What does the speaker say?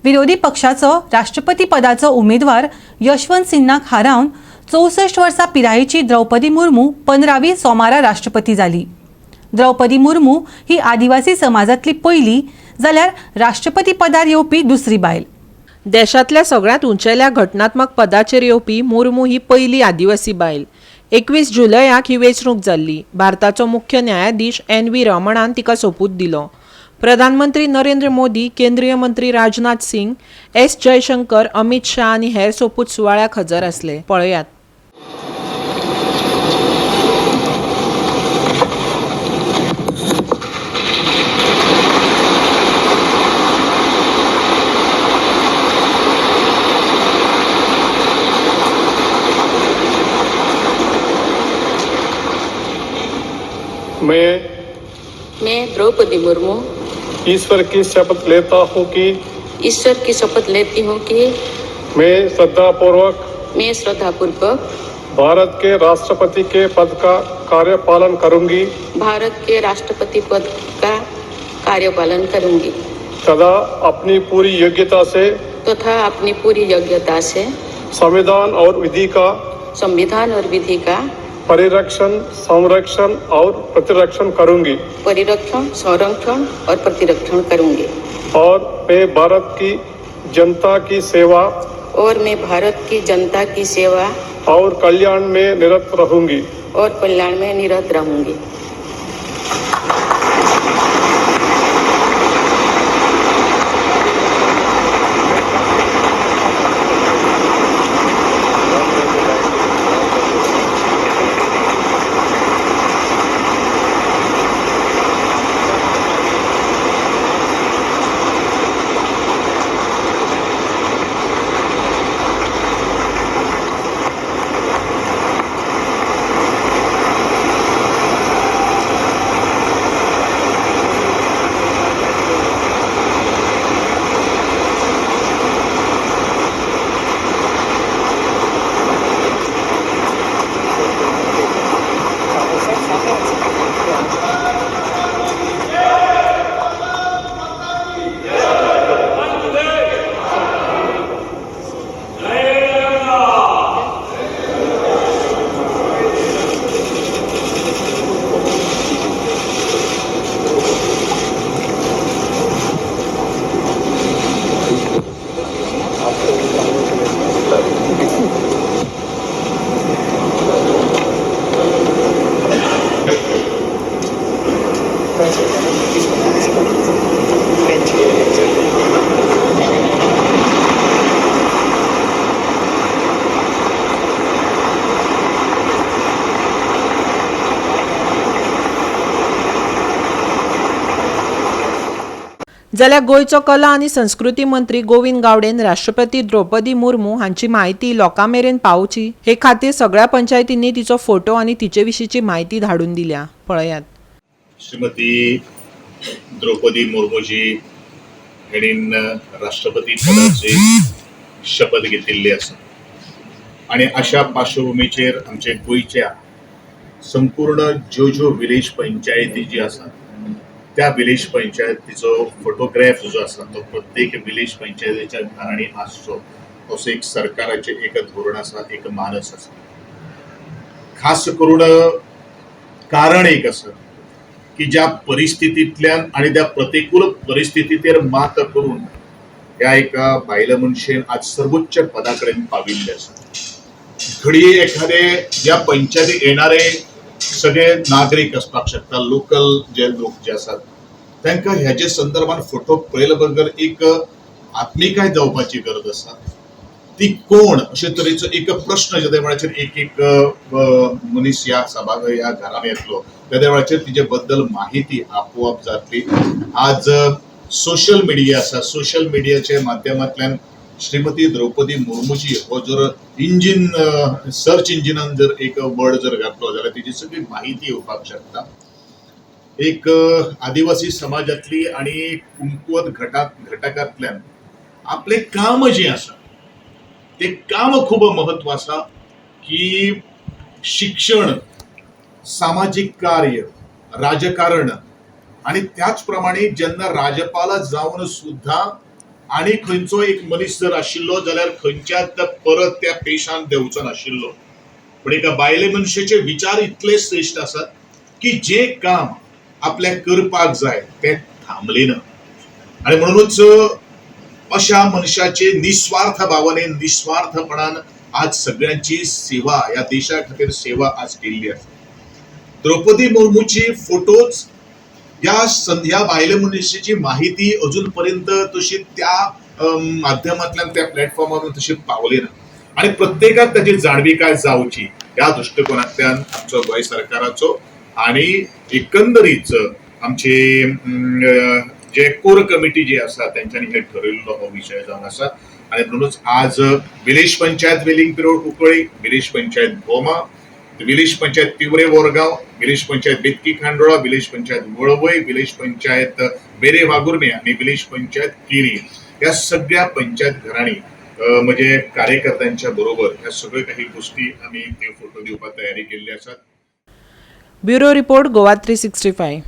विरोधी पक्षाचो राष्ट्रपती पदाचो उमेदवार यशवंत सिन्हाक हारावन 64 वर्सां पिरायेची द्रौपदी मुर्मू 15वी सोमारा राष्ट्रपती जाली। द्रौपदी मुर्मू ही आदिवासी समाजातली पहिली जाल्यार राष्ट्रपती पदार येवपी दुसरी बायल। देशातल्या सगळ्यात उंचेल्या घटनात्मक पदाचेर येवपी मुर्मू ही पहिली आदिवासी बायल। 21 जुलयाक ही वेंचणूक जाल्ली। भारताचो मुख्य न्यायाधीश NV रमणान तिका सोपूत दिलो। प्रधानमंत्री नरेंद्र मोदी, केंद्रीय मंत्री राजनाथ सिंग, S जयशंकर, अमित शाह आनी हेर सोपूत सुवाळ्याक हजर आसले। पळयात। मैं द्रौपदी मुर्मू ईश्वर की शपथ लेता हूँ कि मैं श्रद्धापूर्वक भारत के राष्ट्रपति के पद का कार्यपालन करूंगी तथा अपनी पूरी योग्यता से संविधान और विधि का परिरक्षण, संरक्षण और प्रतिरक्षण करूंगी और मैं भारत की जनता की सेवा और कल्याण में निरत रहूंगी। जाल्यार गोयचो कला आनी संस्कृती मंत्री गोविंद गावडेन राष्ट्रपती द्रौपदी मुर्मू हांची म्हायती लोकां मेरेन पावची हे खातीर सगळ्या पंचायतींनी तिचो फोटो आनी तिचे विशींची म्हायती धाडून दिल्या। पळयात। श्रीमती द्रौपदी मुर्मूजी हेणीन राष्ट्रपती पदाची शपथ घेतिल्ली आसा आनी अशा पार्श्वभूमीचेर आमचे गोयच्या संपूर्ण ज्यो विलेज पंचायती जी आसा त्या विलेज पंचायतीचो फोटोग्राफ जो आसा तो प्रत्येक विलेज पंचायतीच्या घरांनी आसचो असो एक सरकाराचे एक धोरण आसा, एक मानस आसा। खास करून कारण एक आसा की ज्या परिस्थितींतल्यान आणि त्या प्रतिकूल परिस्थितीचेर मात करून ह्या एका बायल मनशेन आज सर्वोच्च पदाकडेन पाविल्ले आसा। घडये एखादे या पंचायतीक येणारे सगळे नागरिक असपाक शकता, लोकल जे लोक जे असतात तांकां ह्याचे संदर्भात फोटो पळयले बगर एक आत्मिकाय जावपाची गरज आसा। ती कोण अशे तरेचो एक प्रश्न ज्या वेळाचेर एक मनीस ह्या ह्या घरान येतलो त्या वेळाचेर तिचे बद्दल माहिती आपोआप जातली। आज सोशल मीडिया आसा, सोशल मीडियाच्या माध्यमांतल्यान श्रीमती द्रौपदी मुर्मूजी हो जर इंजिन सर्च इंजिनान जर एक वर्ड जर घातलो जाल्यार तिची सगळी माहिती येवपाक शकता। एक आदिवासी समाजातली आणि कुंकवत घटकांतल्यान आपले काम जे आसा ते काम खूप महत्व आसा की शिक्षण, सामाजिक कार्य, राजकारण आणि त्याचप्रमाणे जेन्ना राजपाल जावन सुद्धा आणि खंयचो एक मनीस जर आशिल्लो जाल्यार खंयच्याच परत त्या पेशान देंवचो नाशिल्लो. पण एका बायले मनशेचे विचार इतले श्रेष्ठ आसात की जे काम आपल्याक करपाक जाय ते थांबले ना. आणि म्हणूनच अशा मनशाचे निस्वार्थ भावनेन निस्वार्थपणान आज सगळ्यांची सेवा या देशा खातीर सेवा आज केल्ली आसा. द्रौपदी मुर्मूची फोटोज या बायले मनशेची माहिती अजून पर्यंत तशी त्या माध्यमांतल्यान त्या प्लॅटफॉर्मार तशी पावली ना. आणि प्रत्येकाक ताची जाणविकाय जावची ह्या दृष्टिकोनांतल्यान आमचो गोंय सरकाराचो आणि एकंदरीत आमचे जे कोर कमिटी जी आसा तेंच्यांनी हे ठरयल्लो हो विशय जावन आसा. आणि म्हणूनच आज village panchayat Veling Priol Cuncolim, village panchayat Bhoma, village panchayat Tivre Borgaon, village panchayat Betki Khandola, village panchayat Volvoi, village panchayat Bere Wagurme आणि विलेज पंचायत केरी या सगळ्या पंचायत घरांनी म्हणजे कार्यकर्त्यांच्या बरोबर ह्या सगळ्यो काही गोष्टी आम्ही ते फोटो दिवपाक तयारी केल्ली आसात. Bureau report Goa 365.